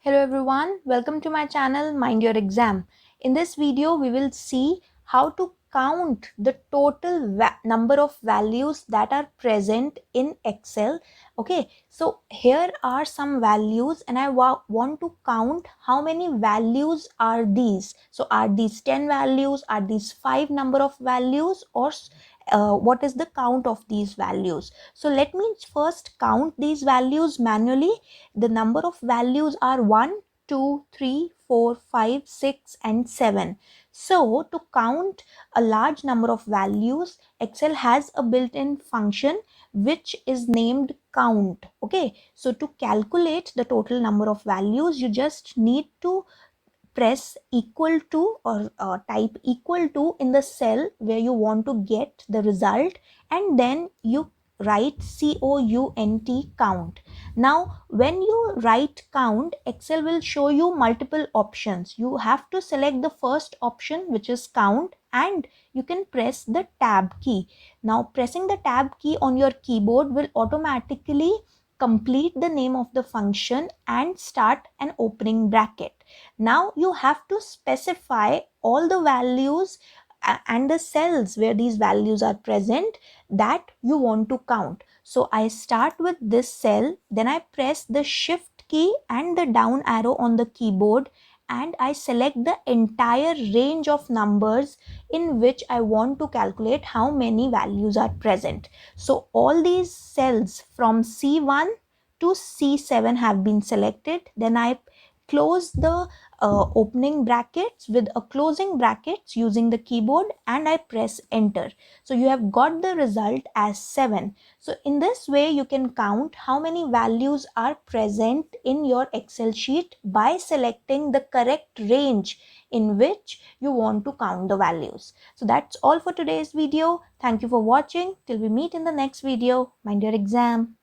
Hello everyone, welcome to my channel Mind Your Exam. In this video, we will see how to count the total number of values that are present in Excel. Okay, so here are some values and I want to count how many values are these. So are these 10 values, are these 5 number of values, or what is the count of these values? So let me first count these values manually. The number of values are 1, 2, 3, 4, 5, 6 and 7. So to count a large number of values, Excel has a built-in function which is named count. Okay, so to calculate the total number of values, you just need to press equal to or type equal to in the cell where you want to get the result, and then you write count. Now when you write count, Excel will show you multiple options. You have to select the first option, which is count, and you can press the tab key. Now pressing the tab key on your keyboard will automatically complete the name of the function and start an opening bracket. Now you have to specify all the values and the cells where these values are present that you want to count. So I start with this cell, then I press the shift key and the down arrow on the keyboard, and I select the entire range of numbers in which I want to calculate how many values are present. So all these cells from C1 to C7 have been selected. Then I close the opening brackets with a closing brackets using the keyboard, and I press enter. So you have got the result as 7. So in this way you can count how many values are present in your Excel sheet by selecting the correct range in which you want to count the values. So that's all for today's video. Thank you for watching. Till we meet in the next video. Mind your exam.